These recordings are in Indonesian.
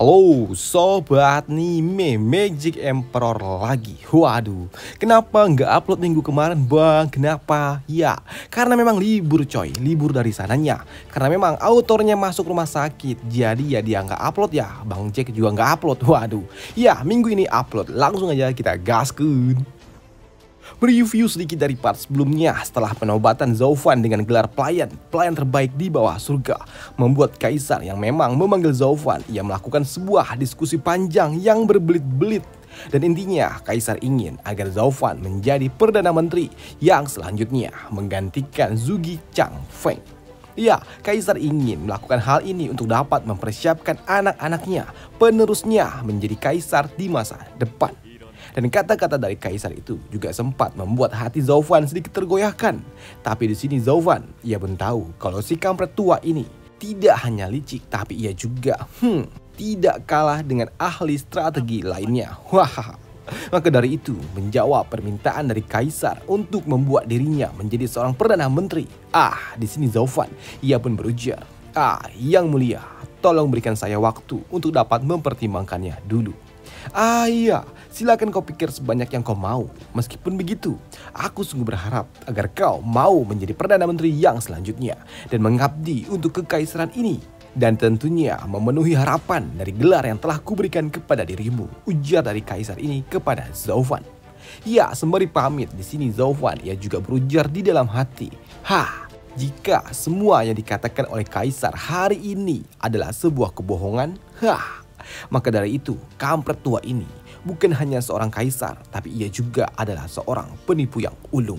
Halo sobat Nime Magic Emperor lagi. Waduh, kenapa nggak upload minggu kemarin bang? Kenapa? Ya, karena memang libur coy, libur dari sananya. Karena memang autornya masuk rumah sakit, jadi ya dia nggak upload ya. Bang Jack juga nggak upload. Waduh, ya minggu ini upload. Langsung aja kita gaskeun. Mereview sedikit dari part sebelumnya. Setelah penobatan Zauvan dengan gelar pelayan terbaik di bawah surga, membuat Kaisar yang memang memanggil Zauvan, ia melakukan sebuah diskusi panjang yang berbelit-belit. Dan intinya Kaisar ingin agar Zauvan menjadi Perdana Menteri yang selanjutnya menggantikan Zhuge Changfeng. Ya, Kaisar ingin melakukan hal ini untuk dapat mempersiapkan anak-anaknya, penerusnya menjadi Kaisar di masa depan. Dan kata-kata dari Kaisar itu juga sempat membuat hati Zauvan sedikit tergoyahkan. Tapi di sini Zauvan, ia pun tahu kalau si kampret tua ini tidak hanya licik, tapi ia juga tidak kalah dengan ahli strategi lainnya. Wah, maka dari itu menjawab permintaan dari Kaisar untuk membuat dirinya menjadi seorang Perdana Menteri. Di sini Zauvan, ia pun berujar, Yang Mulia, tolong berikan saya waktu untuk dapat mempertimbangkannya dulu. Iya, silakan kau pikir sebanyak yang kau mau. Meskipun begitu, aku sungguh berharap agar kau mau menjadi Perdana Menteri yang selanjutnya dan mengabdi untuk kekaisaran ini. Dan tentunya memenuhi harapan dari gelar yang telah kuberikan kepada dirimu, ujar dari Kaisar ini kepada Zauvan. Ya, sembari pamit di sini Zauvan ia juga berujar di dalam hati, jika semua yang dikatakan oleh Kaisar hari ini adalah sebuah kebohongan, maka dari itu, kampret tua ini bukan hanya seorang kaisar, tapi ia juga adalah seorang penipu yang ulung.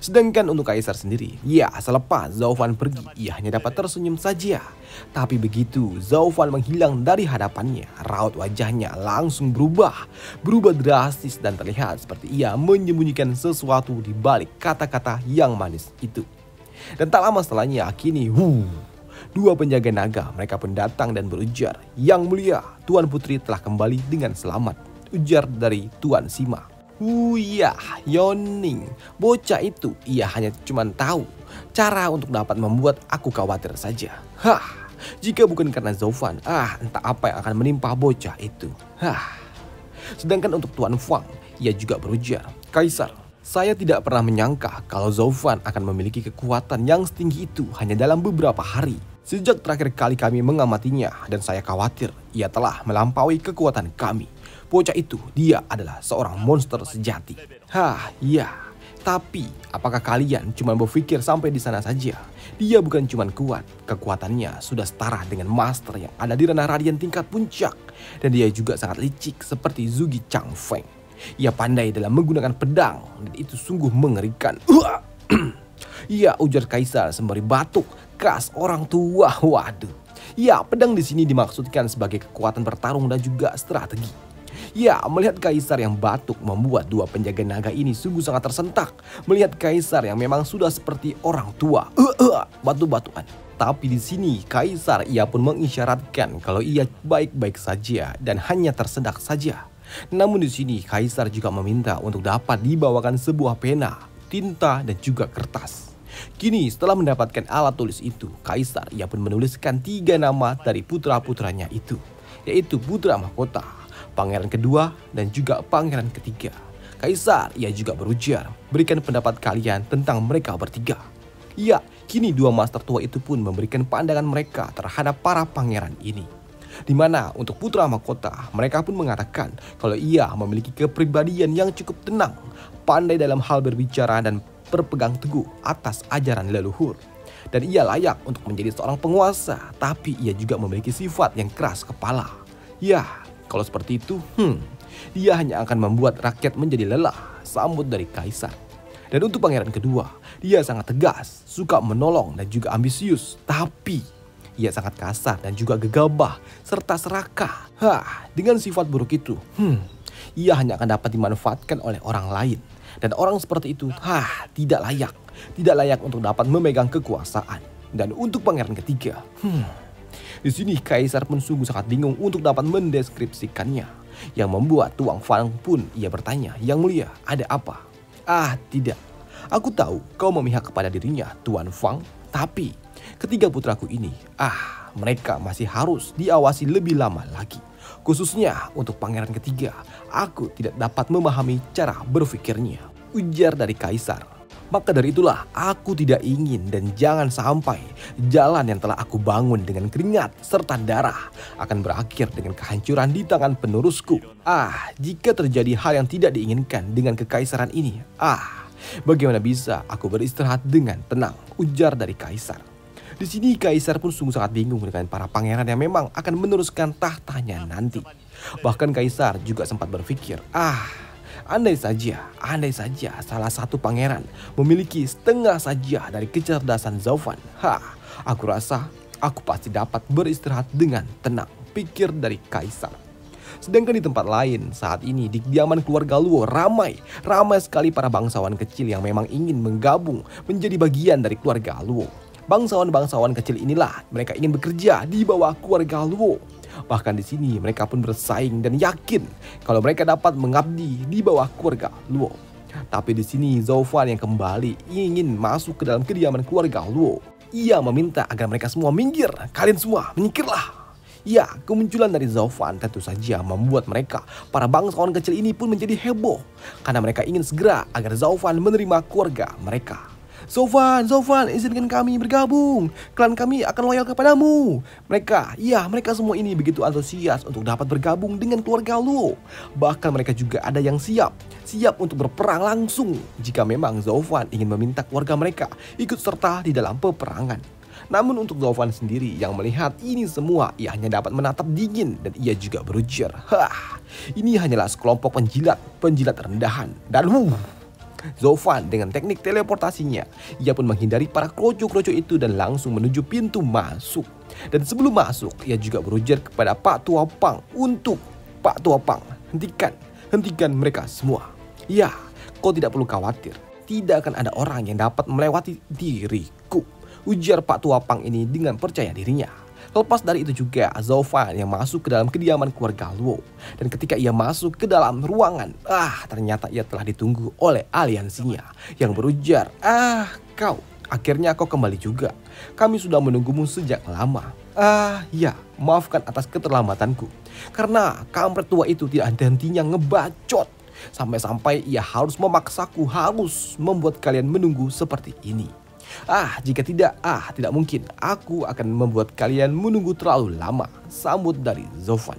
Sedangkan untuk Kaisar sendiri, ya selepas Zauvan pergi, ia hanya dapat tersenyum saja. Tapi begitu Zauvan menghilang dari hadapannya, raut wajahnya langsung berubah drastis dan terlihat seperti ia menyembunyikan sesuatu di balik kata-kata yang manis itu. Dan tak lama setelahnya, kini dua penjaga naga mereka pun datang dan berujar, Yang Mulia, Tuan Putri telah kembali dengan selamat, ujar dari Tuan Sima. Yoning, bocah itu ia hanya cuma tahu cara untuk dapat membuat aku khawatir saja. Jika bukan karena Zauvan, entah apa yang akan menimpa bocah itu. Sedangkan untuk Tuan Fang, ia juga berujar, Kaisar, saya tidak pernah menyangka kalau Zauvan akan memiliki kekuatan yang setinggi itu hanya dalam beberapa hari. Sejak terakhir kali kami mengamatinya dan saya khawatir ia telah melampaui kekuatan kami. Bocah itu, dia adalah seorang monster sejati. Iya. Tapi apakah kalian cuma berpikir sampai di sana saja? Dia bukan cuma kuat, kekuatannya sudah setara dengan master yang ada di ranah radian tingkat puncak. Dan dia juga sangat licik seperti Zhuge Changfeng. Ia pandai dalam menggunakan pedang dan itu sungguh mengerikan. Iya, ujar Kaisar sembari batuk keras orang tua. Waduh. Ya, pedang di sini dimaksudkan sebagai kekuatan bertarung dan juga strategi. Ya, melihat Kaisar yang batuk membuat dua penjaga naga ini sungguh sangat tersentak. Melihat Kaisar yang memang sudah seperti orang tua, batu-batuan. Tapi di sini Kaisar ia pun mengisyaratkan kalau ia baik-baik saja dan hanya tersedak saja. Namun di sini Kaisar juga meminta untuk dapat dibawakan sebuah pena, tinta dan juga kertas. Kini setelah mendapatkan alat tulis itu, Kaisar ia pun menuliskan 3 nama dari putra-putranya itu, yaitu putra mahkota, pangeran kedua dan juga pangeran ketiga. Kaisar ia juga berujar, berikan pendapat kalian tentang mereka bertiga. Ya, kini dua master tua itu pun memberikan pandangan mereka terhadap para pangeran ini. Di mana untuk putra mahkota, mereka pun mengatakan kalau ia memiliki kepribadian yang cukup tenang, pandai dalam hal berbicara dan berpegang teguh atas ajaran leluhur. Dan ia layak untuk menjadi seorang penguasa, tapi ia juga memiliki sifat yang keras kepala. Ya, kalau seperti itu, dia hanya akan membuat rakyat menjadi lelah, sambut dari Kaisar. Dan untuk pangeran kedua, dia sangat tegas, suka menolong dan juga ambisius, tapi ia sangat kasar dan juga gegabah serta serakah. Dengan sifat buruk itu, ia hanya akan dapat dimanfaatkan oleh orang lain. Dan orang seperti itu, tidak layak untuk dapat memegang kekuasaan. Dan untuk pangeran ketiga, di sini Kaisar pun sungguh sangat bingung untuk dapat mendeskripsikannya. Yang membuat Tuan Fang pun ia bertanya, Yang Mulia, ada apa? Tidak. Aku tahu kau memihak kepada dirinya, Tuan Fang. Tapi ketiga putraku ini, mereka masih harus diawasi lebih lama lagi. Khususnya untuk pangeran ketiga, aku tidak dapat memahami cara berpikirnya, ujar dari kaisar. Maka dari itulah aku tidak ingin dan jangan sampai jalan yang telah aku bangun dengan keringat serta darah akan berakhir dengan kehancuran di tangan penerusku. Jika terjadi hal yang tidak diinginkan dengan kekaisaran ini, bagaimana bisa aku beristirahat dengan tenang, ujar dari kaisar. Di sini kaisar pun sungguh sangat bingung dengan para pangeran yang memang akan meneruskan tahtanya nanti. Bahkan kaisar juga sempat berpikir, andai saja salah satu pangeran memiliki setengah saja dari kecerdasan Zovan. Aku rasa aku pasti dapat beristirahat dengan tenang, pikir dari kaisar. Sedangkan di tempat lain saat ini di kediaman keluarga Luo ramai sekali para bangsawan kecil yang memang ingin menggabung menjadi bagian dari keluarga Luo. Bangsawan-bangsawan kecil inilah mereka ingin bekerja di bawah keluarga Luo. Bahkan di sini mereka pun bersaing dan yakin kalau mereka dapat mengabdi di bawah keluarga Luo. Tapi di sini Zovan yang kembali ingin masuk ke dalam kediaman keluarga Luo. Ia meminta agar mereka semua minggir. Kalian semua menyingkirlah. Ya, kemunculan dari Zovan tentu saja membuat mereka, para bangsawan kecil ini pun menjadi heboh. Karena mereka ingin segera agar Zovan menerima keluarga mereka. Zovan, izinkan kami bergabung. Klan kami akan loyal kepadamu. Mereka semua ini begitu antusias untuk dapat bergabung dengan keluarga Luo. Bahkan mereka juga ada yang siap untuk berperang langsung jika memang Zovan ingin meminta keluarga mereka ikut serta di dalam peperangan. Namun untuk Zovan sendiri yang melihat ini semua, ia hanya dapat menatap dingin dan ia juga berujar, ini hanyalah sekelompok penjilat rendahan. Dan Zovan dengan teknik teleportasinya, ia pun menghindari para kroco-kroco itu dan langsung menuju pintu masuk. Dan sebelum masuk, ia juga berujar kepada Pak Tua Pang untuk, Pak Tua Pang, hentikan mereka semua. Ya, kau tidak perlu khawatir, tidak akan ada orang yang dapat melewati diriku, ujar Pak Tua Pang ini dengan percaya dirinya. Lepas dari itu juga Zovan yang masuk ke dalam kediaman keluarga Luo. Dan ketika ia masuk ke dalam ruangan, ternyata ia telah ditunggu oleh aliansinya yang berujar, akhirnya kau kembali juga. Kami sudah menunggumu sejak lama. Maafkan atas keterlambatanku. Karena kampret tua itu tidak henti-hentinya ngebacot. Sampai-sampai ia harus memaksaku harus membuat kalian menunggu seperti ini. Jika tidak mungkin aku akan membuat kalian menunggu terlalu lama, sambut dari Zovan.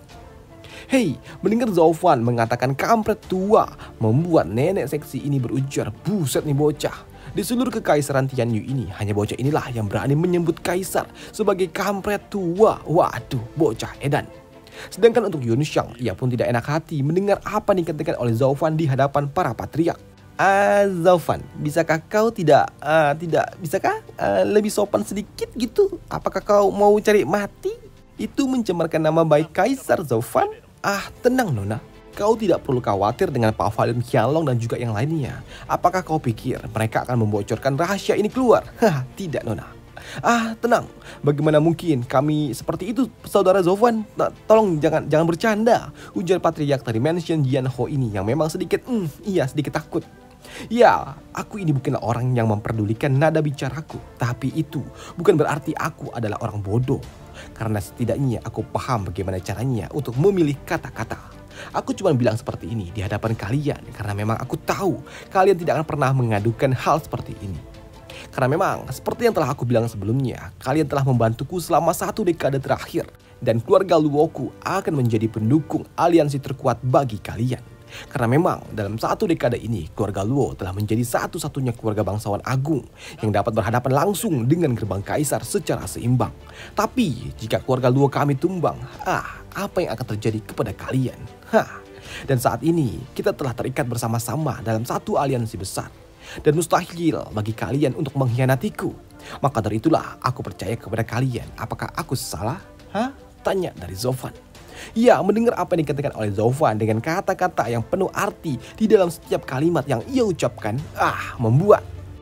Hei, mendengar Zovan mengatakan kampret tua, membuat nenek seksi ini berujar, buset nih bocah. Di seluruh kekaisaran Tianyu ini, hanya bocah inilah yang berani menyebut kaisar sebagai kampret tua. Waduh, bocah edan. Sedangkan untuk Yunxiang, ia pun tidak enak hati mendengar apa yang dikatakan oleh Zovan di hadapan para patriark. Zovan, bisakah kau bisakah lebih sopan sedikit gitu? Apakah kau mau cari mati? Itu mencemarkan nama baik kaisar, Zovan. Tenang Nona, kau tidak perlu khawatir dengan Pak Falun Qianlong dan juga yang lainnya. Apakah kau pikir mereka akan membocorkan rahasia ini keluar? Tidak Nona. Tenang, bagaimana mungkin kami seperti itu, saudara Zovan? Tolong jangan bercanda, ujar patriark dari mansion Jianho ini yang memang sedikit takut. Ya, aku ini bukanlah orang yang memperdulikan nada bicaraku, tapi itu bukan berarti aku adalah orang bodoh. Karena setidaknya aku paham bagaimana caranya untuk memilih kata-kata. Aku cuma bilang seperti ini di hadapan kalian karena memang aku tahu kalian tidak akan pernah mengadukan hal seperti ini. Karena memang seperti yang telah aku bilang sebelumnya, kalian telah membantuku selama 1 dekade terakhir. Dan keluarga Luoku akan menjadi pendukung aliansi terkuat bagi kalian. Karena memang dalam 1 dekade ini keluarga Luo telah menjadi satu-satunya keluarga bangsawan agung yang dapat berhadapan langsung dengan gerbang kaisar secara seimbang. Tapi jika keluarga Luo kami tumbang, apa yang akan terjadi kepada kalian? Dan saat ini kita telah terikat bersama-sama dalam satu aliansi besar. Dan mustahil bagi kalian untuk mengkhianatiku. Maka dari itulah aku percaya kepada kalian. Apakah aku salah? Tanya dari Zovan. Ya, mendengar apa yang dikatakan oleh Zovan dengan kata-kata yang penuh arti di dalam setiap kalimat yang ia ucapkan,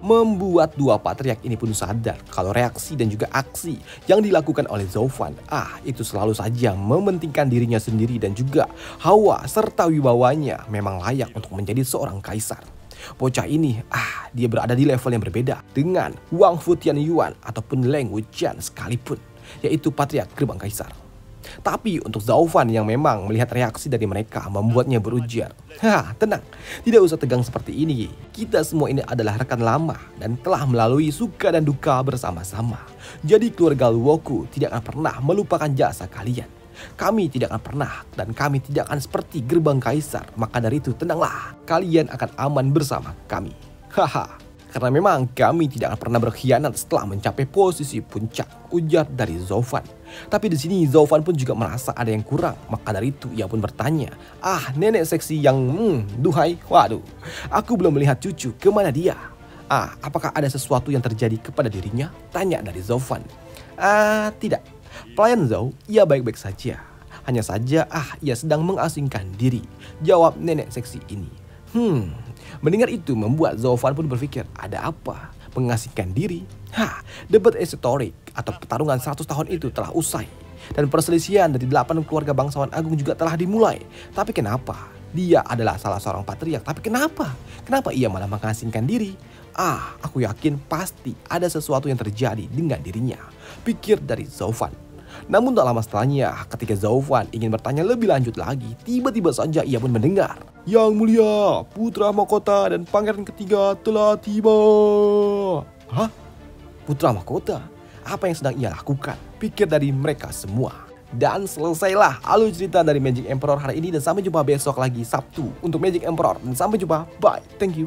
membuat dua patriark ini pun sadar kalau reaksi dan juga aksi yang dilakukan oleh Zovan, itu selalu saja mementingkan dirinya sendiri dan juga hawa serta wibawanya memang layak untuk menjadi seorang kaisar. Bocah ini, dia berada di level yang berbeda dengan Wang Futianyuan ataupun Leng Wuqian sekalipun. yaitu Patriark Gerbang Kaisar. Tapi untuk Zaufan yang memang melihat reaksi dari mereka membuatnya berujar, tenang, tidak usah tegang seperti ini. Kita semua ini adalah rekan lama dan telah melalui suka dan duka bersama-sama. Jadi keluarga Luoku tidak akan pernah melupakan jasa kalian. Kami tidak akan pernah dan kami tidak akan seperti Gerbang Kaisar. Maka dari itu tenanglah, kalian akan aman bersama kami. Karena memang kami tidak akan pernah berkhianat setelah mencapai posisi puncak, ujar dari Zaufan. Tapi di sini Zaufan pun juga merasa ada yang kurang. Maka dari itu ia pun bertanya, nenek seksi yang duhai, waduh, aku belum melihat cucu, kemana dia? Apakah ada sesuatu yang terjadi kepada dirinya? Tanya dari Zaufan. Tidak, pelayan Zhao, ia baik-baik saja. Hanya saja ia sedang mengasingkan diri, jawab nenek seksi ini. Mendengar itu membuat Zaufan pun berpikir, ada apa? Mengasingkan diri? Debat esoterik atau pertarungan 100 tahun itu telah usai. Dan perselisihan dari 8 keluarga bangsawan agung juga telah dimulai. Tapi kenapa? Dia adalah salah seorang patriark. Tapi kenapa? Kenapa ia malah mengasingkan diri? Aku yakin pasti ada sesuatu yang terjadi dengan dirinya, pikir dari Zaufan. Namun tak lama setelahnya, ketika Zaufan ingin bertanya lebih lanjut lagi, tiba-tiba saja ia pun mendengar, Yang mulia, putra mahkota dan pangeran ketiga telah tiba. Putra mahkota? Apa yang sedang ia lakukan? Pikir dari mereka semua. Dan selesailah alur cerita dari Magic Emperor hari ini. Dan sampai jumpa besok lagi Sabtu untuk Magic Emperor. Dan sampai jumpa, bye, thank you.